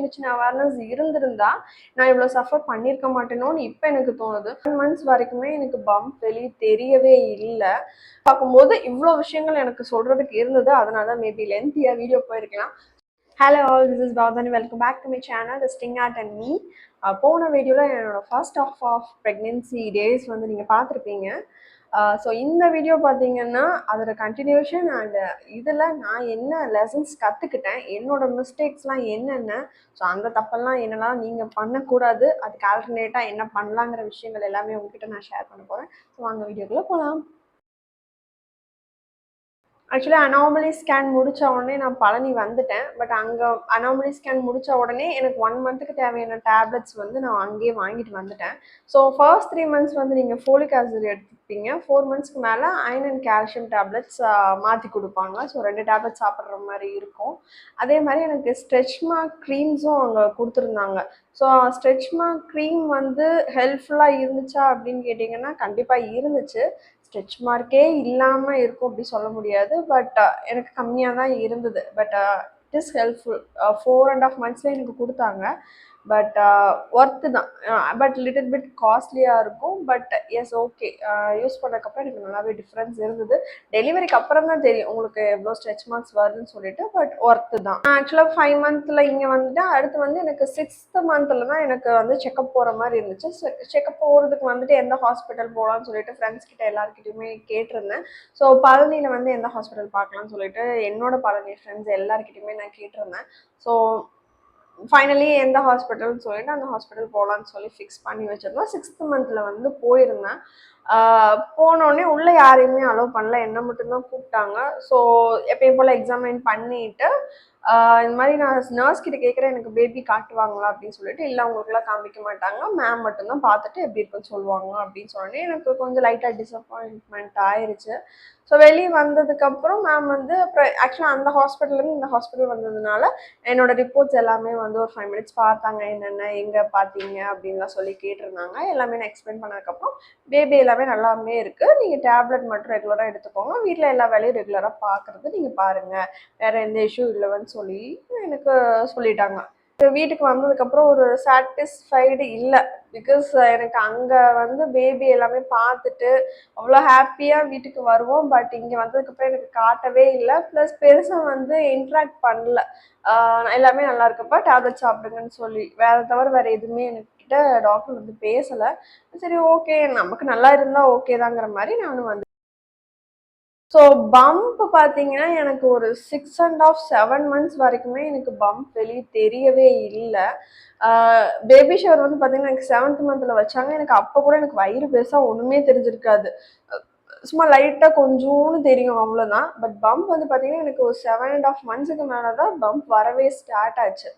Nutrition awareness இருந்திருந்தா நான் இவ்வளோ சஃபர் பண்ணியிருக்க மாட்டேனோன்னு இப்போ எனக்கு தோணுது. 1 months வரைக்குமே எனக்கு பம்ப் வெளியே தெரியவே இல்லை. பார்க்கும்போது இவ்வளோ விஷயங்கள் எனக்கு சொல்றதுக்கு இருந்தது. அதனால தான் மேபி லென்த்தியாக வீடியோ போயிருக்கலாம். Hello all, this is Bhavadhani. Welcome back to my channel the string art and me. போன வீடியோவில் என்னோட ஃபர்ஸ்ட் ஆஃப் ப்ரெக்னென்சி டேஸ் வந்து நீங்கள் பார்த்துருப்பீங்க. ஸோ இந்த வீடியோ பார்த்தீங்கன்னா அதோட கண்டினியூஷன் அண்ட் இதில் நான் என்ன லெசன்ஸ் கற்றுக்கிட்டேன், என்னோட மிஸ்டேக்ஸ்லாம் என்னென்ன, ஸோ அந்த தப்பெல்லாம் என்னெல்லாம் நீங்கள் பண்ணக்கூடாது, அதுக்கு ஆல்டர்னேட்டாக என்ன பண்ணலாங்கிற விஷயங்கள் எல்லாமே உங்ககிட்ட நான் ஷேர் பண்ண போகிறேன். ஸோ அந்த வீடியோக்குள்ளே போகலாம். ஆக்சுவலி அனாமலி ஸ்கேன் முடித்த உடனே நான் பழனி வந்துட்டேன். பட் அங்கே அனாமலி ஸ்கேன் முடித்த உடனே எனக்கு 1 monthக்கு தேவையான டேப்லெட்ஸ் வந்து நான் அங்கேயே வாங்கிட்டு வந்துட்டேன். ஸோ ஃபர்ஸ்ட் 3 months வந்து நீங்கள் ஃபோலிக் ஆசிட் எடுத்துப்பீங்க. 4 monthsக்கு மேலே அயன் அண்ட் கால்சியம் டேப்லெட்ஸ் மாற்றி கொடுப்பாங்க. ஸோ 2 டேப்லெட்ஸ் சாப்பிட்ற மாதிரி இருக்கும். அதே மாதிரி எனக்கு ஸ்ட்ரெச் மார்க் க்ரீம்ஸும் அங்கே கொடுத்துருந்தாங்க. ஸோ ஸ்ட்ரெச் மார்க் க்ரீம் வந்து ஹெல்ப்ஃபுல்லாக இருந்துச்சா அப்படின்னு கேட்டிங்கன்னா கண்டிப்பாக இருந்துச்சு. ஸ்ட்ரெச் மார்க்கே இல்லாமல் இருக்கும் அப்படி சொல்ல முடியாது. பட் எனக்கு கம்மியாக தான் இருந்தது. But it is helpful. 4.5 monthsல எனக்கு கொடுத்தாங்க. பட் ஒர்த்து தான். பட் லிட்டில் பிட் காஸ்ட்லியாக இருக்கும். பட் எஸ் ஓகே, யூஸ் பண்ணதுக்கப்புறம் எனக்கு நல்லாவே டிஃப்ரென்ஸ் இருந்தது. டெலிவரிக்கு அப்புறம் தான் தெரியும் உங்களுக்கு எவ்வளோ ஸ்ட்ரெச் மார்க்ஸ் வருதுன்னு சொல்லிட்டு. பட் ஒர்த்து தான். ஆக்சுவலாக 5 monthல இங்கே வந்துட்டு அடுத்து வந்து எனக்கு 6th monthல தான் எனக்கு வந்து செக்கப் போகிற மாதிரி இருந்துச்சு. செக்கப் போகிறதுக்கு வந்துட்டு எந்த ஹாஸ்பிட்டல் போகலான்னு சொல்லிட்டு ஃப்ரெண்ட்ஸ் கிட்ட எல்லாருக்கிட்டையுமே கேட்டிருந்தேன். ஸோ பழனியில் வந்து எந்த ஹாஸ்பிட்டல் பார்க்கலான்னு சொல்லிட்டு என்னோட பழனி ஃப்ரெண்ட்ஸ் எல்லாருக்கிட்டையுமே நான் கேட்டிருந்தேன். ஸோ ஃபைனலி எந்த ஹாஸ்பிட்டல்னு சொல்லிட்டு அந்த ஹாஸ்பிட்டல் போகலான்னு சொல்லி ஃபிக்ஸ் பண்ணி வச்சிருந்தோம். 6th monthல வந்து போயிருந்தேன். போனோடனே உள்ளே யாரையுமே அலோவ் பண்ணல, என்ன மட்டும்தான் கூப்பிட்டாங்க. ஸோ எப்பயும் போல் எக்ஸாமின் பண்ணிவிட்டு இந்த மாதிரி நான் நர்ஸ் கிட்ட கேட்குறேன், எனக்கு பேபி காட்டுவாங்களா அப்படின்னு சொல்லிட்டு. இல்லை அவங்களுக்குலாம் காமிக்க மாட்டாங்க, மேம் மட்டும்தான் பார்த்துட்டு எப்படி இருக்குன்னு சொல்லுவாங்க அப்படின்னு சொன்னோடனே எனக்கு கொஞ்சம் லைட்டாக டிசப்பாயின்ட்மெண்ட் ஆயிடுச்சு. ஸோ வெளியே வந்ததுக்கப்புறம் மேம் வந்து அப்புறம் ஆக்சுவலாக அந்த ஹாஸ்பிட்டல்லேருந்து இந்த ஹாஸ்பிட்டல் வந்ததுனால என்னோட ரிப்போர்ட்ஸ் எல்லாமே வந்து ஒரு 5 minutes பார்த்தாங்க. என்னென்ன எங்கே பார்த்தீங்க அப்படின்லாம் சொல்லி கேட்டிருந்தாங்க. எல்லாமே நான் எக்ஸ்பிளைன் பண்ணதுக்கப்புறம் பேபி எல்லாமே நல்லாமே இருக்குது, நீங்கள் டேப்லெட் மட்டும் ரெகுலராக எடுத்துக்கோங்க, வீட்டில் எல்லா வேலையும் ரெகுலராக பார்க்குறது நீங்கள் பாருங்கள், வேறு எந்த இஷ்யூ இல்லைன்னு சொல்லி எனக்கு சொல்லிட்டாங்க. வீட்டுக்கு வந்ததுக்கப்புறம் ஒரு சாட்டிஸ்ஃபைடு இல்லை. பிகாஸ் எனக்கு அங்கே வந்து பேபி எல்லாமே பார்த்துட்டு அவ்வளோ ஹாப்பியாக வீட்டுக்கு வருவோம். பட் இங்கே வந்ததுக்கப்புறம் எனக்கு காட்டவே இல்லை. ப்ளஸ் பெருசாக வந்து இன்ட்ராக்ட் பண்ணல. எல்லாமே நல்லா இருக்கப்பா டேப்லெட் சாப்பிடுங்கன்னு சொல்லி வேறு எதுவுமே என்கிட்ட டாக்டர் வந்து பேசலை. சரி ஓகே, நமக்கு நல்லா இருந்தால் ஓகே தாங்கிற மாதிரி நானும் வந்து. ஸோ பம்ப் பார்த்தீங்கன்னா எனக்கு ஒரு 6.5 7 months வரைக்குமே எனக்கு பம்ப் வெளியே தெரியவே இல்லை. பேபி ஷவர் வந்து பார்த்தீங்கன்னா எனக்கு 7th monthல வச்சாங்க. எனக்கு அப்போ கூட எனக்கு வயிறு பெருசாக ஒன்றுமே தெரிஞ்சிருக்காது. சும்மா லைட்டாக கொஞ்சோன்னு தெரியும், அவ்வளோதான். பட் பம்ப் வந்து பார்த்தீங்கன்னா எனக்கு ஒரு 7.5 monthsக்கு மேலே தான் பம்ப் வரவே ஸ்டார்ட் ஆச்சு.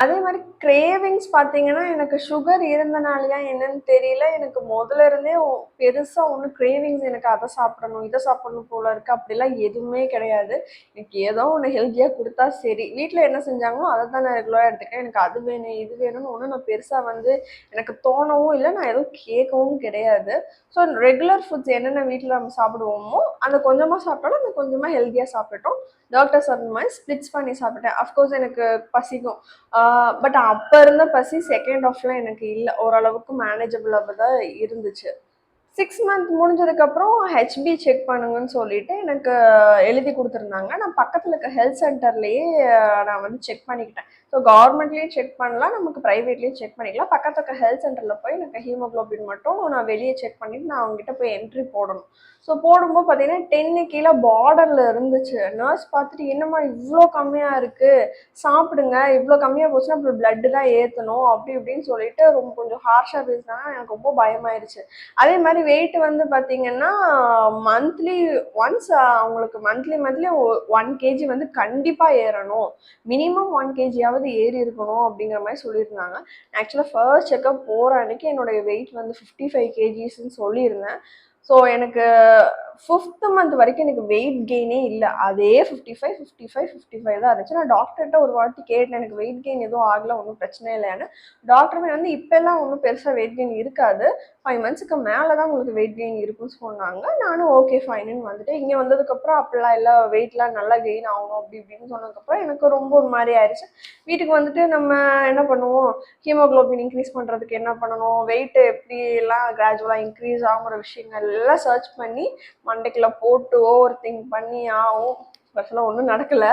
அதே மாதிரி கிரேவிங்ஸ் பார்த்தீங்கன்னா எனக்கு சுகர் இருந்தனாலையா என்னன்னு தெரியல, எனக்கு முதல்ல இருந்தே பெருசாக ஒன்றும் கிரேவிங்ஸ் எனக்கு அதை சாப்பிடணும் இதை சாப்பிடணும் போல இருக்குது அப்படிலாம் எதுவுமே கிடையாது. எனக்கு ஏதோ ஒன்று ஹெல்த்தியாக கொடுத்தா சரி. வீட்டில் என்ன செஞ்சாங்களோ அதை தான் நான் ரெகுலராக எடுத்துக்கிறேன். எனக்கு அது வேணும் இது வேணும்னு ஒன்று நான் பெருசாக வந்து எனக்கு தோணவும் இல்லை, நான் எதுவும் கேட்கவும் கிடையாது. ஸோ ரெகுலர் ஃபுட்ஸ் என்னென்ன வீட்டில் நம்ம சாப்பிடுவோமோ அந்த கொஞ்சமாக சாப்பிட்டாலும் அந்த கொஞ்சமாக ஹெல்த்தியாக சாப்பிட்டோம். டாக்டர் சொன்ன மாதிரி ஸ்ப்ளிட்ஸ் பண்ணி சாப்பிட்டேன். அஃப்கோர்ஸ் எனக்கு பசிக்கும். பட் அப்போ இருந்த பசி செகண்ட் ஆஃப்லாம் எனக்கு இல்லை, ஓரளவுக்கு மேனேஜபிளாக தான் இருந்துச்சு. 6 month முடிஞ்சதுக்கப்புறம் ஹெச்பி செக் பண்ணுங்கன்னு சொல்லிட்டு எனக்கு எழுதி கொடுத்துருந்தாங்க. நான் பக்கத்தில் இருக்க ஹெல்த் சென்டர்லேயே நான் வந்து செக் பண்ணிக்கிட்டேன். ஸோ கவர்மெண்ட்லேயும் செக் பண்ணலாம், நமக்கு ப்ரைவேட்லேயும் செக் பண்ணிக்கலாம். பக்கத்தில் இருக்க ஹெல்த் சென்டரில் போய் எனக்கு ஹீமோக்ளோபின் மட்டும் நான் வெளியே செக் பண்ணிவிட்டு நான் அவங்ககிட்ட போய் என்ட்ரி போடணும். ஸோ போடும்போது பார்த்தீங்கன்னா 10 கீழே பார்டரில் இருந்துச்சு. நர்ஸ் பார்த்துட்டு என்னம்மா இவ்வளோ கம்மியாக இருக்குது, சாப்பிடுங்க, இவ்வளோ கம்மியாக போச்சுன்னா அப்புறம் பிளட்டு தான் ஏற்றணும் அப்படி இப்படின்னு சொல்லிட்டு ரொம்ப கொஞ்சம் ஹார்ஷாக பேசினாங்க. எனக்கு ரொம்ப பயமாயிருச்சு. அதே மாதிரி வெயிட் வந்து பார்த்தீங்கன்னா மந்த்லி ஒன்ஸ் அவங்களுக்கு மந்த்லி 1 kg வந்து கண்டிப்பாக ஏறணும், மினிமம் 1 kgயாவது ஏறி இருக்கணும் அப்படிங்கிற மாதிரி சொல்லியிருந்தாங்க. ஆக்சுவலாக ஃபர்ஸ்ட் செக்கப் போகிற அன்னைக்கு என்னுடைய வெயிட் வந்து 55 kgsன்னு சொல்லியிருந்தேன். ஸோ எனக்கு 5th மந்த் வரைக்கும் எனக்கு வெயிட் கெயினே இல்லை, அதே 55 தான் இருந்துச்சு. நான் டாக்டர்கிட்ட ஒரு வாட்டி கேட்டேன், எனக்கு வெயிட் கெயின் எதுவும் ஆகலை, ஒன்றும் பிரச்சனை இல்லைன்னு. டாக்டருமே வந்து இப்போல்லாம் ஒன்றும் பெருசாக வெயிட் கெயின் இருக்காது, 5 மந்த்ஸுக்கு மேலே தான் உங்களுக்கு வெயிட் கெயின் இருக்குன்னு சொன்னாங்க. நானும் ஓகே ஃபைனுன்னு வந்துட்டு இங்கே வந்ததுக்கப்புறம் அப்படிலாம் இல்லை, வெயிட்லாம் நல்லா கெயின் ஆகணும் அப்படி இப்படின்னு சொன்னதுக்கப்புறம் எனக்கு ரொம்ப ஒரு மாதிரி ஆயிடுச்சு. வீட்டுக்கு வந்துட்டு நம்ம என்ன பண்ணுவோம், ஹீமோக்ளோபின் இன்க்ரீஸ் பண்ணுறதுக்கு என்ன பண்ணணும், வெயிட் எப்படிலாம் கிராஜுவலாக இன்க்ரீஸ் ஆகுற விஷயங்கள் எல்லாம் சர்ச் பண்ணி மண்டைக்குள்ள போட்டு ஓவர் திங்க் பண்ணி ஆகும், பஸ்ல ஒன்றும் நடக்கலை.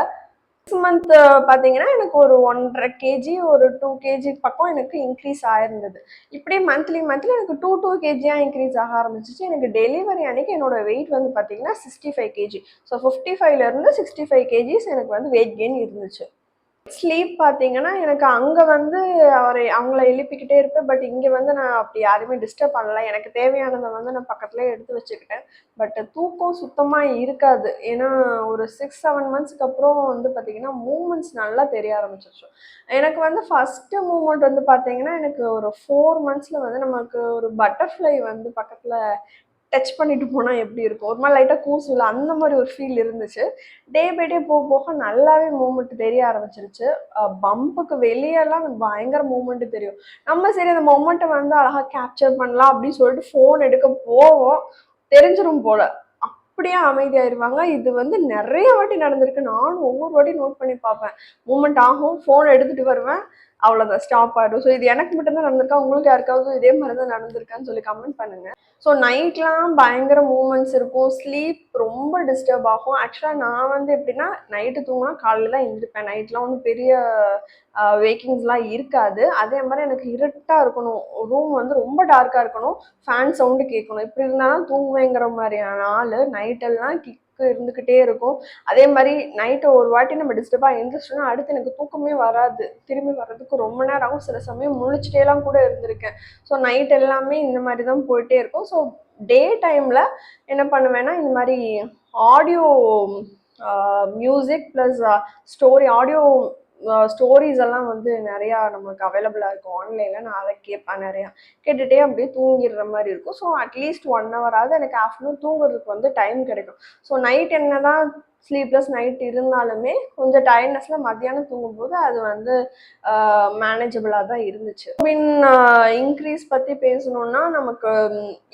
6 மந்த் பார்த்தீங்கன்னா எனக்கு ஒரு 1.5 kg ஒரு 2 kg பக்கம் எனக்கு இன்க்ரீஸ் ஆயிருந்தது. இப்படியே மந்த்லி எனக்கு 2 kg இன்க்ரீஸ் ஆக ஆரம்பிச்சிச்சு. எனக்கு டெலிவரி அன்னைக்கு என்னோட வெயிட் வந்து பார்த்தீங்கன்னா 65 kg. ஸோ 55லேருந்து 65 kgs எனக்கு வந்து வெயிட் கெயின் இருந்துச்சு. ஸ்லீப் பார்த்தீங்கன்னா எனக்கு அங்கே வந்து அவங்கள எழுப்பிக்கிட்டே இருப்பேன். பட் இங்கே வந்து நான் அப்படி யாருமே டிஸ்டர்ப் பண்ணல. எனக்கு தேவையானதை வந்து நான் பக்கத்துலேயே எடுத்து வச்சுக்கிட்டேன். பட் தூக்கம் சுத்தமாக இருக்காது. ஏன்னா ஒரு 6-7 மந்த்ஸ்க்கு அப்புறம் வந்து பார்த்தீங்கன்னா மூமெண்ட்ஸ் நல்லா தெரிய ஆரம்பிச்சிருச்சு. எனக்கு வந்து ஃபஸ்ட்டு மூமெண்ட் வந்து பார்த்தீங்கன்னா எனக்கு ஒரு 4 மந்த்ஸில் வந்து நமக்கு ஒரு பட்டர்ஃப்ளை வந்து பக்கத்தில் டச் பண்ணிட்டு போனால் எப்படி இருக்கும், ஒரு மாதிரி லைட்டாக கூசுல அந்த மாதிரி ஒரு ஃபீல் இருந்துச்சு. டே பை டே போக போக நல்லாவே மூமெண்ட் தெரிய ஆரம்பிச்சிருச்சு. பம்புக்கு வெளியெல்லாம் பயங்கர மூமெண்ட் தெரியும். நம்ம சரி அந்த மொமெண்ட்டை வந்து அழகாக கேப்சர் பண்ணலாம் அப்படின்னு சொல்லிட்டு ஃபோன் எடுக்க போவோம், தெரிஞ்சிடும் போல அப்படியே அமைதியாயிருவாங்க. இது வந்து நிறைய வாட்டி நடந்திருக்கு. நானும் ஒவ்வொரு வாட்டி நோட் பண்ணி பார்ப்பேன். மூமெண்ட் ஆகும், ஃபோன் எடுத்துகிட்டு வருவேன், அவ்வளோதான் ஸ்டாப் ஆகிடும். ஸோ இது எனக்கு மட்டும்தான் நடந்திருக்கா, உங்களுக்கு யாருக்காவது இதே மாதிரி தான் நடந்திருக்கான்னு சொல்லி கமெண்ட் பண்ணுங்க. ஸோ நைட்லாம் பயங்கர மூமெண்ட்ஸ் இருக்கும், ஸ்லீப் ரொம்ப டிஸ்டர்ப் ஆகும். ஆக்சுவலாக நான் வந்து எப்படின்னா நைட்டு தூங்கினா காலையில் தான் எழுந்திருப்பேன். நைட்லாம் ஒன்றும் பெரிய வேக்கிங்ஸ்லாம் இருக்காது. அதே மாதிரி எனக்கு இருட்டாக இருக்கணும், ரூம் வந்து ரொம்ப டார்க்காக இருக்கணும், ஃபேன் சவுண்டு கேட்கணும், இப்படி இருந்தால் தான் தூங்குவேங்கிற மாதிரியான ஆள். நைட்டெல்லாம் இருந்துக்கிட்டே இருக்கும். அதே மாதிரி நைட்டு ஒரு வாட்டி நம்ம டிஸ்டர்பாக எழுந்திரிச்சோன்னா அடுத்து எனக்கு தூக்கமே வராது, திரும்பி வர்றதுக்கு ரொம்ப நேரம் ஆகும். சில சமயம் முழிச்சிட்டேலாம் கூட இருந்திருக்கேன். ஸோ நைட் எல்லாமே இந்த மாதிரி தான் போயிட்டே இருக்கும். ஸோ டே டைமில் என்ன பண்ணுவேன்னா இந்த மாதிரி audio music plus audio stories எல்லாம் வந்து நிறையா நமக்கு அவைலபிளாக இருக்கும் ஆன்லைனில். நான் அதை கேட்பேன், நிறையா கேட்டுகிட்டே அப்படியே தூங்கிடுற மாதிரி இருக்கும். ஸோ அட்லீஸ்ட் 1 ஹவராவது எனக்கு ஆஃப்டர்நூன் தூங்குறதுக்கு வந்து டைம் கிடைக்கும். ஸோ நைட் என்ன தான் ஸ்லீப்லெஸ் நைட் இருந்தாலுமே கொஞ்சம் டயர்ட்னஸில் மத்தியானம் தூங்கும்போது அது வந்து மேனேஜபிளாக தான் இருந்துச்சு. இன்க்ரீஸ் பற்றி பேசணுன்னா நமக்கு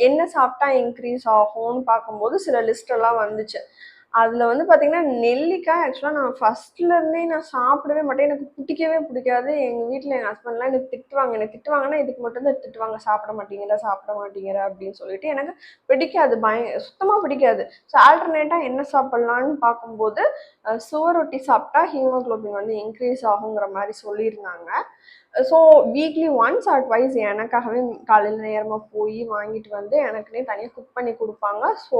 என்ன சாப்பிட்டா இன்க்ரீஸ் ஆகும்னு பார்க்கும்போது சில லிஸ்டெல்லாம் வந்துச்சு. அதில் வந்து பார்த்தீங்கன்னா நெல்லிக்காய் ஆக்சுவலாக நான் ஃபஸ்ட்லேருந்தே நான் சாப்பிடவே மாட்டேன், எனக்கு பிடிக்காது. எங்கள் வீட்டில் எங்கள் ஹஸ்பண்ட்லாம் எனக்கு திட்டுவாங்கன்னா இதுக்கு மட்டும்தான் திட்டுவாங்க, சாப்பிட மாட்டேங்கிற அப்படின்னு சொல்லிட்டு. எனக்கு பிடிக்காது, சுத்தமாக பிடிக்காது. ஸோ ஆல்டர்னேட்டாக என்ன சாப்பிட்லான்னு பார்க்கும்போது சுவரொட்டி சாப்பிட்டா ஹீமோக்ளோபின் வந்து இன்க்ரீஸ் ஆகுங்கிற மாதிரி சொல்லியிருந்தாங்க. So weekly once R twice எனக்காகவே காலையில் நேரமாக போய் வாங்கிட்டு வந்து எனக்குன்னே தனியாக குக் பண்ணி கொடுப்பாங்க. ஸோ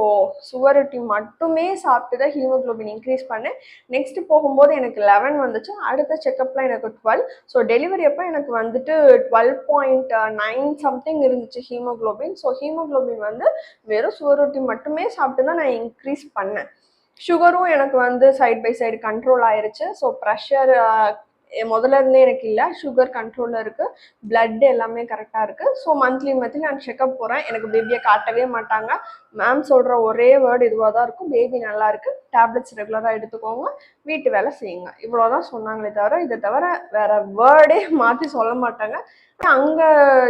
சுவரொட்டி மட்டுமே சாப்பிட்டு தான் ஹீமோக்ளோபின் இன்க்ரீஸ் பண்ணேன். நெக்ஸ்ட்டு போகும்போது எனக்கு 11 வந்துச்சு, அடுத்த செக்கப்பில் எனக்கு 12. ஸோ டெலிவரி அப்போ எனக்கு வந்துட்டு 12.9 சம்திங் இருந்துச்சு ஹீமோக்ளோபின். ஸோ ஹீமோக்ளோபின் வந்து வெறும் சுவரொட்டி மட்டுமே சாப்பிட்டு தான் நான் இன்க்ரீஸ் பண்ணேன். சுகரும் எனக்கு வந்து சைட் பை சைடு கண்ட்ரோல் ஆயிருச்சு. ஸோ ப்ரெஷர் முதல்ல இருந்தே எனக்கு இல்லை, சுகர் கண்ட்ரோலில் இருக்குது, பிளட் எல்லாமே கரெக்டாக இருக்குது. ஸோ மந்த்லி நான் செக்கப் போகிறேன். எனக்கு பேபியை காட்டவே மாட்டாங்க. மேம் சொல்கிற ஒரே வேர்டு இதுவாக தான் இருக்கும், பேபி நல்லா இருக்குது, டேப்லெட்ஸ் ரெகுலராக எடுத்துக்கோங்க, வீட்டு வேலை செய்யுங்க, இவ்வளோதான் சொன்னாங்களே தவிர இதை தவிர வேறு வேர்டே மாற்றி சொல்ல மாட்டாங்க. அங்கே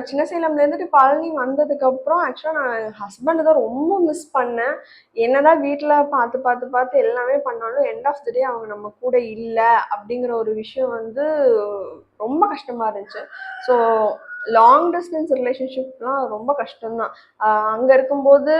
சின்ன சேலம்லேருந்துட்டு பழனி வந்ததுக்கப்புறம் ஆக்சுவலாக நான் என் ஹஸ்பண்டை தான் ரொம்ப மிஸ் பண்ணேன். என்னதான் வீட்டில் பார்த்து எல்லாமே பண்ணாலும் எண்ட் ஆஃப் த டே அவங்க நம்ம கூட இல்லை அப்படிங்கிற ஒரு விஷயம் வந்து ரொம்ப கஷ்டமாக இருந்துச்சு. ஸோ லாங் டிஸ்டன்ஸ் ரிலேஷன்ஷிப்லாம் ரொம்ப கஷ்டம்தான். அங்கே இருக்கும்போது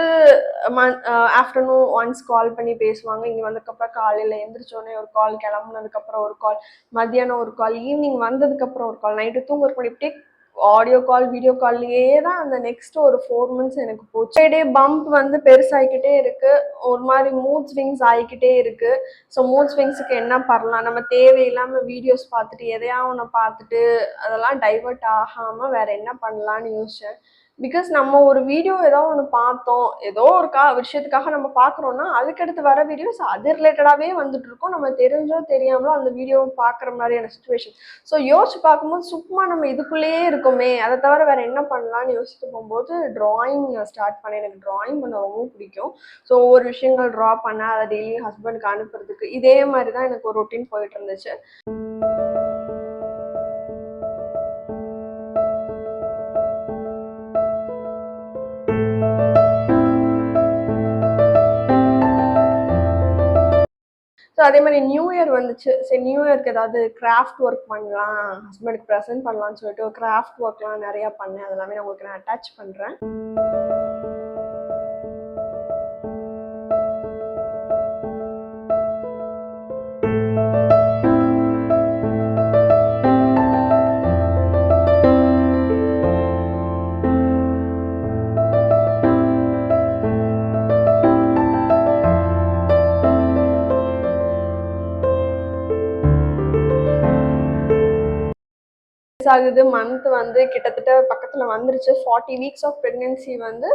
ஆஃப்டர்நூன் ஒன்ஸ் கால் பண்ணி பேசுவாங்க, இங்கே வந்ததுக்கப்புறம் காலையில் எழுந்திரிச்சோடனே ஒரு கால், கிளம்புனதுக்கப்புறம் ஒரு கால், மத்தியானம் ஒரு கால், ஈவினிங் வந்ததுக்கப்புறம் ஒரு கால், நைட்டு தூங்குறப்போ இப்படியே ஆடியோ கால் வீடியோ கால்லையே தான் அந்த நெக்ஸ்ட் ஒரு 4 மந்த்ஸ் எனக்கு போச்சு. டே பம்ப் வந்து பெருசாகிக்கிட்டே இருக்கு, ஒரு மாதிரி மூட் ஸ்விங்ஸ் ஆகிக்கிட்டே இருக்கு. ஸோ மூட் ஸ்விங்ஸுக்கு என்ன பண்ணலாம், நம்ம தேவையில்லாமல் வீடியோஸ் பார்த்துட்டு எதையா ஒன்று பார்த்துட்டு அதெல்லாம் டைவர்ட் ஆகாமல் வேற என்ன பண்ணலான்னு யோசிச்சேன். பிகாஸ் நம்ம ஒரு வீடியோ ஏதோ ஒன்று பார்த்தோம், ஏதோ ஒரு விஷயத்துக்காக நம்ம பார்க்குறோம்னா அதுக்கடுத்து வர வீடியோஸ் அது ரிலேட்டடாகவே வந்துட்டு இருக்கும். நம்ம தெரிஞ்சோ தெரியாமலோ அந்த வீடியோவை பார்க்குற மாதிரியான சுச்சுவேஷன். ஸோ யோசிச்சு பார்க்கும்போது சும்மா நம்ம இதுக்குள்ளேயே இருக்கோமே, அதை தவிர வேற என்ன பண்ணலாம்னு யோசிச்சு போகும்போது ட்ராயிங் ஸ்டார்ட் பண்ணேன். எனக்கு ட்ராயிங் பண்ண ரொம்ப பிடிக்கும். ஸோ ஒவ்வொரு விஷயங்கள் ட்ரா பண்ண அதை டெய்லி ஹஸ்பண்டுக்கு அனுப்புறதுக்கு இதே மாதிரி தான் எனக்கு ஒரு ரொட்டீன் போயிட்டு இருந்துச்சு. ஸோ அதே மாதிரி நியூ இயர் வந்துச்சு. சரி நியூ இயர்க்கு ஏதாவது கிராஃப்ட் ஒர்க் பண்ணலாம், ஹஸ்பண்டுக்கு ப்ரெசென்ட் பண்ணலாம்னு சொல்லிட்டு கிராஃப்ட் ஒர்க்லாம் நிறையா பண்ணேன். அதெல்லாமே நான் உங்களுக்கு அட்டாச் பண்ணுறேன். ஆகுது மந்த் வந்து கிட்டத்தட்ட பக்கத்தில் வந்துருச்சு. 40 வீக்ஸ் ஆஃப் ப்ரெக்னென்சி வந்து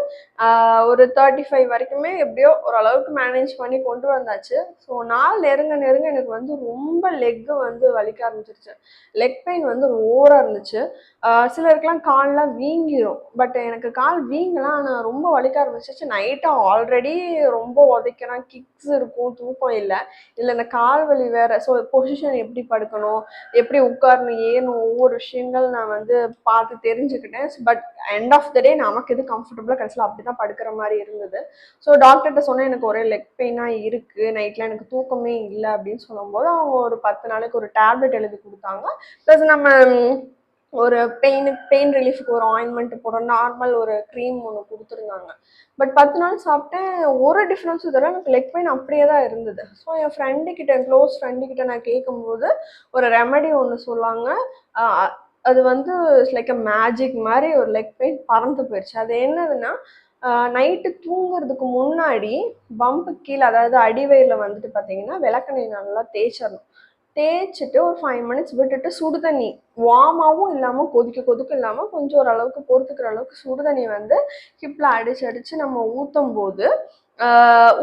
ஒரு 35 வரைக்குமே எப்படியோ ஓரளவுக்கு மேனேஜ் பண்ணி கொண்டு வந்தாச்சு. ஸோ நாள் நெருங்க நெருங்க எனக்கு வந்து ரொம்ப லெக்கு வந்து வலிக்க ஆரம்பிச்சிருச்சு. லெக் பெயின் வந்து ஓவராக இருந்துச்சு. சிலருக்குலாம் கால்லாம் வீங்கிடும். பட் எனக்கு கால் வீங்கலாம், ஆனால் ரொம்ப வலிக்க ஆரம்பிச்சிருச்சு. நைட்டு ஆல்ரெடி ரொம்ப உதைக்கிறேன், கிக்ஸ் இருக்கும், தூக்கம் இல்லை. இல்லை இந்த கால் வலி வேற. ஸோ பொசிஷன் எப்படி படுக்கணும், எப்படி உட்காரணும், ஏறணும், ஒவ்வொரு விஷயங்கள் நான் வந்து பார்த்து தெரிஞ்சுக்கிட்டேன். பட் எண்ட் ஆஃப் த டே நமக்கு எது கம்ஃபர்டபுளாக கடைசியில் அப்படி தான் படுக்கிற மாதிரி இருந்தது. ஸோ டாக்டர்கிட்ட சொன்னேன் எனக்கு ஒரே லெக் பெயினாக இருக்குது, நைட்டில் எனக்கு தூக்கமே இல்லை அப்படின்னு சொல்லும்போது அவங்க ஒரு 10 நாளைக்கு ஒரு டேப்லெட் எழுதி கொடுத்தாங்க. ப்ளஸ் நம்ம ஒரு பெயின் ரிலீஃபுக்கு ஒரு ஆயின்மெண்ட் போடுற நார்மல் ஒரு க்ரீம் ஒன்று கொடுத்துருந்தாங்க. பட் 10 நாள் சாப்பிட்டேன், ஒரு டிஃப்ரென்ஸும் தவிர எனக்கு லெக் பெயின் அப்படியே தான் இருந்தது. ஸோ என் ஃப்ரெண்டுக்கிட்ட, க்ளோஸ் ஃப்ரெண்டுக்கிட்ட நான் கேட்கும்போது ஒரு ரெமெடி ஒன்று சொன்னாங்க. அது வந்து லைக் அ மேஜிக் மாதிரி ஒரு லெக் பெயின் பறந்து போயிடுச்சு. அது என்னதுன்னா, நைட்டு தூங்குறதுக்கு முன்னாடி பம்பு கீழே, அதாவது அடிவயிறில் வந்துட்டு பார்த்தீங்கன்னா விளக்கெண்ணெய் நல்லா தேய்ச்சிடணும். தேய்ச்சிட்டு ஒரு 5 மினிட்ஸ் விட்டுட்டு சுடு தண்ணி, வார்மாகவும் இல்லாமல் கொதிக்க கொதிக்க இல்லாமல் கொஞ்சம் ஓரளவுக்கு பொறுத்துக்கிற அளவுக்கு சுடு தண்ணி வந்து ஹிப்பில் அடித்து அடித்து நம்ம ஊற்றும் போது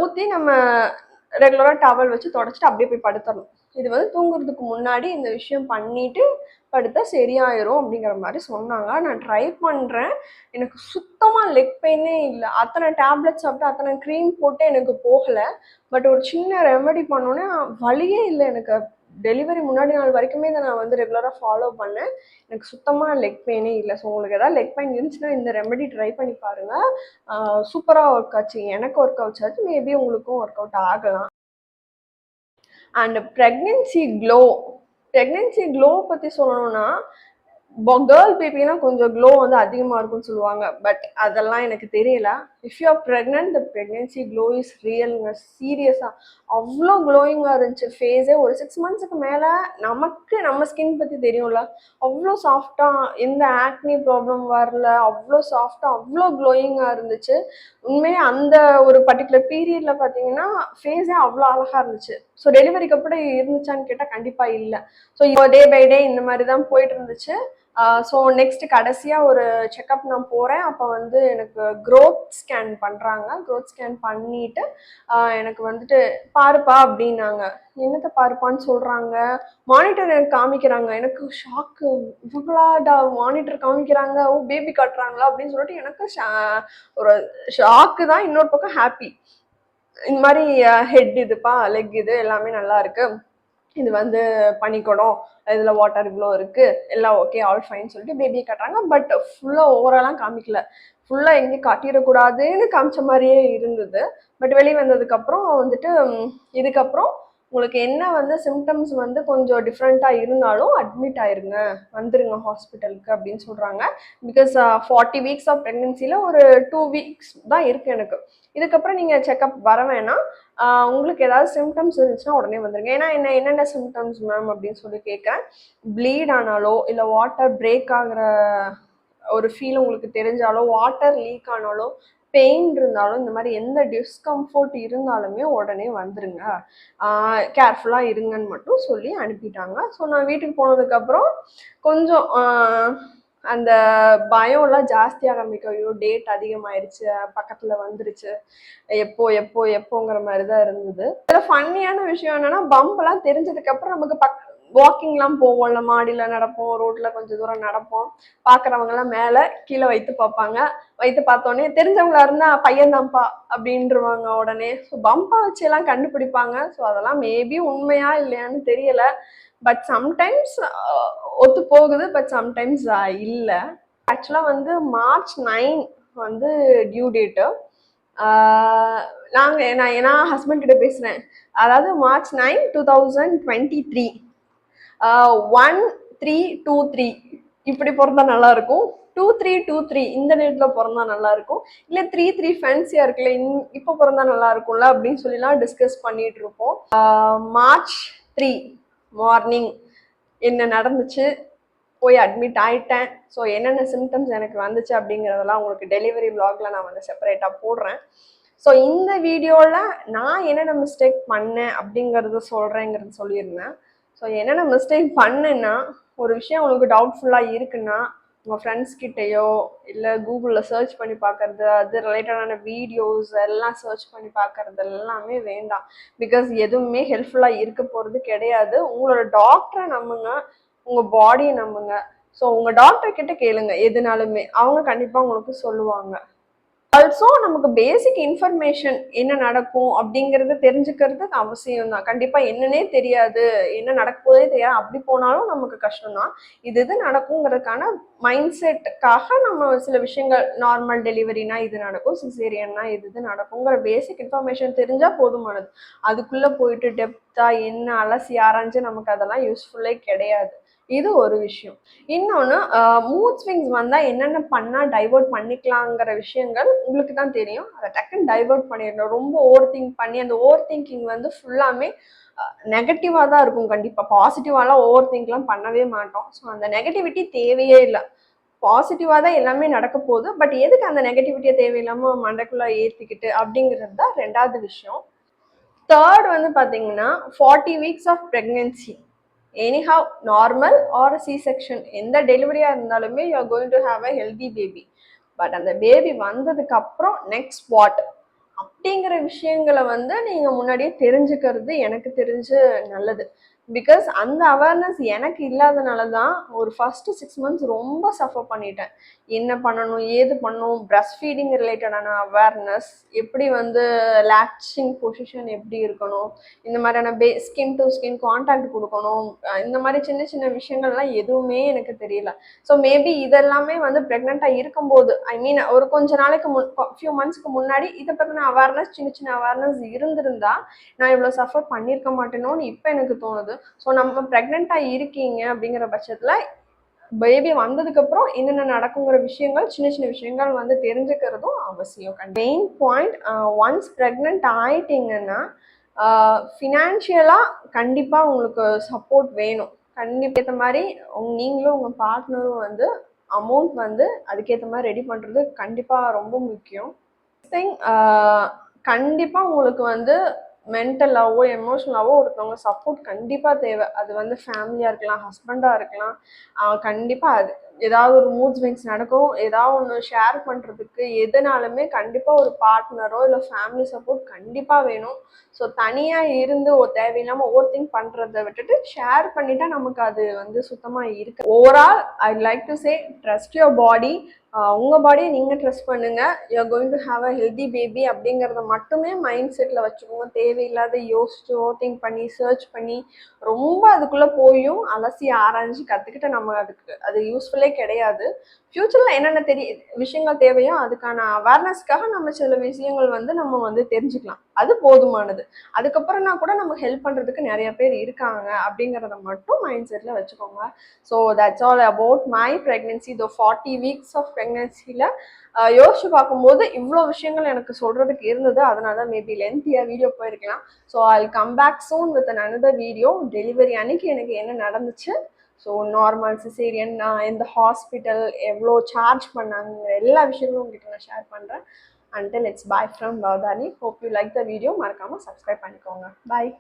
ஊற்றி நம்ம ரெகுலராக டவல் வச்சு தொடச்சிட்டு அப்படியே போய் படுத்தணும். இது வந்து தூங்குறதுக்கு முன்னாடி இந்த விஷயம் பண்ணிட்டு படுத்தா சரியாயிரும் அப்படிங்கிற மாதிரி சொன்னாங்க. நான் ட்ரை பண்ணுறேன். எனக்கு சுத்தமாக லெக் பெயினே இல்லை. அத்தனை டேப்லெட் சாப்பிட்டு அத்தனை க்ரீம் போட்டு எனக்கு போகலை. பட் ஒரு சின்ன ரெமெடி பண்ணோன்னே வலியே இல்லை எனக்கு. டெலிவரி முன்னாடி நாள் வரைக்குமே இதை நான் வந்து ரெகுலராக ஃபாலோ பண்ணேன். எனக்கு சுத்தமாக லெக் பெயினே இல்லை. ஸோ உங்களுக்கு எதாவது லெக் பெயின் இருந்துச்சுன்னா இந்த ரெமெடி ட்ரை பண்ணி பாருங்கள். சூப்பராக ஒர்க் ஆச்சு. எனக்கு ஒர்க் அவுட் ஆச்சு. மேபி உங்களுக்கும் ஒர்க் அவுட் ஆகலாம். அண்ட் ப்ரெக்னென்சி க்ளோ பற்றி சொல்லணும்னா, கேர்ள் பேபினா கொஞ்சம் க்ளோ வந்து அதிகமாக இருக்கும்னு சொல்லுவாங்க. பட் அதெல்லாம் எனக்கு தெரியல. If you are pregnant, the pregnancy glow is ரியல்ங்க. சீரியஸாக அவ்வளோ க்ளோயிங்காக இருந்துச்சு ஃபேஸே. ஒரு 6 மந்த்ஸுக்கு மேலே நமக்கு நம்ம ஸ்கின் பற்றி தெரியும்ல, அவ்வளோ சாஃப்டாக, எந்த ஆக்னி ப்ராப்ளம் வரல, அவ்வளோ சாஃப்டாக, அவ்வளோ க்ளோயிங்காக இருந்துச்சு. உண்மையே அந்த ஒரு பர்டிகுலர் பீரியடில் பார்த்தீங்கன்னா ஃபேஸே அவ்வளோ அழகாக இருந்துச்சு. ஸோ டெலிவரிக்கு அப்புறம் இருந்துச்சான்னு கேட்டால் கண்டிப்பாக இல்லை. ஸோ இப்போ டே பை டே இந்த மாதிரி தான் போயிட்டு இருந்துச்சு. ஸோ நெக்ஸ்ட் கடைசியாக ஒரு செக்கப் நான் போகிறேன். அப்போ வந்து எனக்கு க்ரோத் ஸ்கேன் பண்ணுறாங்க. க்ரோத் ஸ்கேன் பண்ணிவிட்டு எனக்கு வந்துட்டு பாருப்பா அப்படின்னாங்க. என்னத்தை பாருப்பான்னு சொல்கிறாங்க. மானிட்டர் எனக்கு காமிக்கிறாங்க. எனக்கு ஷாக்கு. இவங்களாடா மானிட்டர் காமிக்கிறாங்க, ஓ பேபி காட்டுறாங்களா அப்படின்னு சொல்லிட்டு எனக்கு ஒரு ஷாக்கு தான். இன்னொரு பக்கம் ஹாப்பி. இந்த மாதிரி ஹெட் இதுப்பா, லெக் இது எல்லாமே நல்லா இருக்கு, இது வந்து பண்ணிக்கணும், இதில் வாட்டர் இவ்வளோ இருக்குது, எல்லாம் ஓகே, ஆல் ஃபைன் சொல்லிட்டு பேபியை காட்டுறாங்க. பட் ஃபுல்லாக ஓவராலாம் காமிக்கல. ஃபுல்லாக எங்கேயும் காட்டிடக்கூடாதுன்னு காமிச்ச மாதிரியே இருந்தது. பட் வெளியே வந்ததுக்கப்புறம் வந்துட்டு இதுக்கப்புறம் உங்களுக்கு என்ன வந்து சிம்டம்ஸ் வந்து கொஞ்சம் டிஃப்ரெண்ட்டாக இருந்தாலும் அட்மிட் ஆயிருங்க, வந்துருங்க ஹாஸ்பிட்டலுக்கு அப்படின்னு சொல்கிறாங்க. பிகாஸ் 40 வீக்ஸ் ஆஃப் ப்ரெக்னென்சியில் ஒரு 2 வீக்ஸ் தான் இருக்குது எனக்கு. இதுக்கப்புறம் நீங்கள் செக்கப் வர வேணாம். உங்களுக்கு ஏதாவது சிம்டம்ஸ் இருந்துச்சுன்னா உடனே வந்துருங்க. ஏன்னா என்னென்ன சிம்டம்ஸ் மேம் அப்படின்னு சொல்லி கேட்குறேன். ப்ளீட் ஆனாலோ, இல்லை வாட்டர் பிரேக் ஆகிற ஒரு ஃபீல் உங்களுக்கு தெரிஞ்சாலோ, வாட்டர் லீக் ஆனாலோ, பெயின் இருந்தாலும், இந்த மாதிரி எந்த டிஸ்கம்ஃபோர்ட் இருந்தாலுமே உடனே வந்துருங்க, கேர்ஃபுல்லாக இருங்கன்னு மட்டும் சொல்லி அனுப்பிட்டாங்க. ஸோ நான் வீட்டுக்கு போனதுக்கப்புறம் கொஞ்சம் அந்த பயம்லாம் ஜாஸ்தியாக ஆரம்பிக்கும். ஐயோ டேட் அதிகமாயிருச்சு, பக்கத்தில் வந்துருச்சு, எப்போ எப்போ எப்போங்கிற மாதிரி தான் இருந்தது. இதில் ஃபன்னியான விஷயம் என்னன்னா, பம்ப்லாம் தெரிஞ்சதுக்கப்புறம் நமக்கு வாக்கிங்லாம் போவோம்ல, மாடியில் நடப்போம், ரோட்டில் கொஞ்சம் தூரம் நடப்போம். பார்க்குறவங்கலாம் மேலே கீழே வைத்து பார்ப்பாங்க. வைத்து பார்த்தோன்னே தெரிஞ்சவங்களா இருந்தால் பையன்தான்ப்பா அப்படின்றவாங்க உடனே. ஸோ பம்பை வச்செல்லாம் கண்டுபிடிப்பாங்க. ஸோ அதெல்லாம் மேபி உண்மையா இல்லையான்னு தெரியலை. பட் சம்டைம்ஸ் ஒத்து போகுது, பட் சம்டைம்ஸ் இல்லை. ஆக்சுவலாக வந்து March 9 வந்து டியூ டேட்டு. நான் ஹஸ்பண்ட் கிட்ட பேசுகிறேன். அதாவது March 9, 2023 1-3-2-3 இப்படி பிறந்தா நல்லா இருக்கும். 2-3-2-3 இந்த டேட்ல பிறந்தா நல்லா இருக்கும். இல்லை 3-3 ஃபேன்சியா இருக்குல்ல, இப்போ பிறந்தா நல்லா இருக்கும்ல அப்படின்னு சொல்லிலாம் டிஸ்கஸ் பண்ணிட்டு இருப்போம். March 3 மார்னிங் என்ன நடந்துச்சு, போய் அட்மிட் ஆயிட்டேன். ஸோ என்னென்ன சிம்டம்ஸ் எனக்கு வந்துச்சு அப்படிங்கிறதெல்லாம் உங்களுக்கு டெலிவரி விளாக்ல நான் வந்து செப்பரேட்டாக போடுறேன். ஸோ இந்த வீடியோவில் நான் என்னென்ன மிஸ்டேக் பண்ணேன் அப்படிங்கிறத சொல்லியிருந்தேன். ஸோ என்னென்ன மிஸ்டேக் பண்ணேன்னா, ஒரு விஷயம் உங்களுக்கு டவுட்ஃபுல்லாக இருக்குன்னா உங்கள் ஃப்ரெண்ட்ஸ் கிட்டேயோ இல்லை கூகுளில் சர்ச் பண்ணி பார்க்கறது, அது ரிலேட்டடான வீடியோஸ் எல்லாம் சர்ச் பண்ணி பார்க்கறது எல்லாமே வேண்டாம். பிகாஸ் எதுவுமே ஹெல்ப்ஃபுல்லாக இருக்க போகிறது கிடையாது. உங்களோட டாக்டரை நம்புங்க, உங்கள் பாடியை நம்புங்க. ஸோ உங்கள் டாக்டர் கிட்ட கேளுங்க எதுனாலுமே, அவங்க கண்டிப்பாக உங்களுக்கு சொல்லுவாங்க. ஆல்சோ நமக்கு பேசிக் இன்ஃபர்மேஷன் என்ன நடக்கும் அப்படிங்கிறத தெரிஞ்சுக்கிறது அவசியம் தான். கண்டிப்பாக என்னன்னே தெரியாது, என்ன நடக்க போதே தெரியாது, அப்படி போனாலும் நமக்கு கஷ்டம்தான். இது நடக்குங்கிறதுக்கான மைண்ட் செட்டுக்காக நம்ம சில விஷயங்கள், நார்மல் டெலிவரினா இது நடக்கும், சிசேரியன்னா இது நடக்குங்கிற பேசிக் இன்ஃபர்மேஷன் தெரிஞ்சால் போதுமானது. அதுக்குள்ளே போயிட்டு டெப்த்தாக என்ன அலசி ஆராய்ஞ்சு நமக்கு அதெல்லாம் யூஸ்ஃபுல்லே கிடையாது. இது ஒரு விஷயம். இன்னொன்று, மூட் ஸ்விங்ஸ் வந்தால் என்னென்ன பண்ணால் டைவர்ட் பண்ணிக்கலாங்கிற விஷயங்கள் உங்களுக்கு தான் தெரியும். அதை டக்குன்னு டைவர்ட் பண்ணிடணும். ரொம்ப ஓவர் திங்க் பண்ணி அந்த ஓவர் திங்கிங் வந்து ஃபுல்லாமே நெகட்டிவாக தான் இருக்கும். கண்டிப்பாக பாசிட்டிவாலாம் ஓவர் திங்க்லாம் பண்ணவே மாட்டோம். ஸோ அந்த நெகட்டிவிட்டி தேவையே இல்லை. பாசிட்டிவாக தான் எல்லாமே நடக்க போகுது. பட் எதுக்கு அந்த நெகட்டிவிட்டியை தேவையில்லாமல் மண்டைக்குள்ளே ஏற்றிக்கிட்டு அப்படிங்கிறது தான் ரெண்டாவது விஷயம். தேர்ட் வந்து பார்த்தீங்கன்னா 40 weeks of pregnancy, anyhow normal or C-section எந்த டெலிவரியாக இருந்தாலுமே you are going to have a healthy baby. But அந்த பேபி வந்ததுக்கு அப்புறம் நெக்ஸ்ட் வாட் அப்படிங்கிற விஷயங்களை வந்து நீங்கள் முன்னாடியே தெரிஞ்சுக்கிறது எனக்கு தெரிஞ்சு நல்லது. பிகாஸ் அந்த அவேர்னஸ் எனக்கு இல்லாதனால தான் ஒரு ஃபர்ஸ்ட் 6 months ரொம்ப சஃபர் பண்ணிட்டேன். என்ன பண்ணணும், ஏது பண்ணணும், பிரஸ்ட் ஃபீடிங் ரிலேட்டடான அவேர்னஸ், எப்படி வந்து லாக்சிங் பொசிஷன் எப்படி இருக்கணும், இந்த மாதிரியான ஸ்கின் டு ஸ்கின் கான்டாக்ட் கொடுக்கணும், இந்த மாதிரி சின்ன சின்ன விஷயங்கள்லாம் எதுவுமே எனக்கு தெரியல. ஸோ மேபி இதெல்லாமே வந்து ப்ரெக்னெண்ட்டாக இருக்கும்போது, ஐ மீன் ஒரு கொஞ்ச நாளைக்கு ஃபியூ மந்த்ஸ்க்கு முன்னாடி இதை பற்றின அவேர்னஸ், சின்ன சின்ன அவேர்னஸ் இருந்திருந்தா நான் இவ்வளோ சஃபர் பண்ணியிருக்க மாட்டேனோன்னு இப்போ எனக்கு தோணுது. ஸோ நம்ம ப்ரெக்னெண்ட்டாக இருக்கீங்க அப்படிங்கிற பட்சத்தில் பேபி வந்ததுக்கப்புறம் என்னென்ன நடக்குங்கிற விஷயங்கள், சின்ன சின்ன விஷயங்கள் வந்து தெரிஞ்சுக்கிறதும் அவசியம். மெயின் பாயிண்ட், ஒன்ஸ் ப்ரெக்னென்ட் ஆயிட்டீங்கன்னா ஃபினான்ஷியலாக கண்டிப்பாக உங்களுக்கு சப்போர்ட் வேணும். கண்டிப்பாக ஏற்ற மாதிரி நீங்களும் உங்கள் பார்ட்னரும் வந்து அமௌண்ட் வந்து அதுக்கேற்ற மாதிரி ரெடி பண்ணுறது கண்டிப்பாக ரொம்ப முக்கியம். திங், கண்டிப்பாக உங்களுக்கு வந்து மென்டலாவோ எமோஷனலாவோ ஒருத்தவங்க சப்போர்ட் கண்டிப்பாக தேவை. அது வந்து ஃபேமிலியாக இருக்கலாம், ஹஸ்பண்டாக இருக்கலாம். கண்டிப்பாக அது ஏதாவது ஒரு மூட் ஸ்விங்ஸ் நடக்கும், ஏதாவது ஒன்று ஷேர் பண்ணுறதுக்கு எதுனாலுமே கண்டிப்பாக ஒரு பார்ட்னரோ இல்லை ஃபேமிலி சப்போர்ட் கண்டிப்பாக வேணும். ஸோ தனியாக இருந்து தேவையில்லாமல் ஓவர் திங்க் பண்ணுறதை விட்டுட்டு ஷேர் பண்ணிட்டா நமக்கு அது வந்து சுத்தமாக இருக்கு. Overall I like to say, trust your body. உங்கள் பாடியை நீங்கள் ட்ரஸ்ட் பண்ணுங்கள். You are going to have a healthy baby அப்படிங்கிறத மட்டுமே மைண்ட் செட்டில் வச்சுக்கோங்க. தேவையில்லாத யோசிச்சு ஓவர் திங்க் பண்ணி சர்ச் பண்ணி ரொம்ப அதுக்குள்ளே போயும் அலசி ஆராய்ஞ்சு கற்றுக்கிட்டு நம்ம அது யூஸ்ஃபுல்லே கிடையாது. ஃப்யூச்சரில் என்னென்ன விஷயங்கள் தேவையோ அதுக்கான அவேர்னஸ்க்காக நம்ம சில விஷயங்கள் வந்து நம்ம வந்து தெரிஞ்சுக்கலாம், அது போதுமானது. அதுக்கப்புறம்னா கூட நம்ம ஹெல்ப் பண்ணுறதுக்கு நிறைய பேர் இருக்காங்க அப்படிங்கிறத மட்டும் மைண்ட் செட்டில் வச்சுக்கோங்க. So that's all about my pregnancy. இதோ 40 வீக்ஸ் ஆஃப் ப்ரெக்னென்சியில் யோசிச்சு பார்க்கும்போது இவ்வளோ விஷயங்கள் எனக்கு சொல்கிறதுக்கு இருந்தது. அதனால தான் மேபி லென்த்தியாக வீடியோ போயிருக்கலாம். So I come back soon with another video. Delivery அன்னைக்கு எனக்கு என்ன நடந்துச்சு, ஸோ நார்மல் சிசேரியன், இந்த ஹாஸ்பிட்டல் எவ்வளோ சார்ஜ் பண்ணாங்க, எல்லா விஷயங்களும் உங்ககிட்ட நான் ஷேர் பண்ணுறேன். Until it's bye from Vardhani. Hope you like the video. மறக்காமல் சப்ஸ்கிரைப் பண்ணிக்கோங்க. Bye.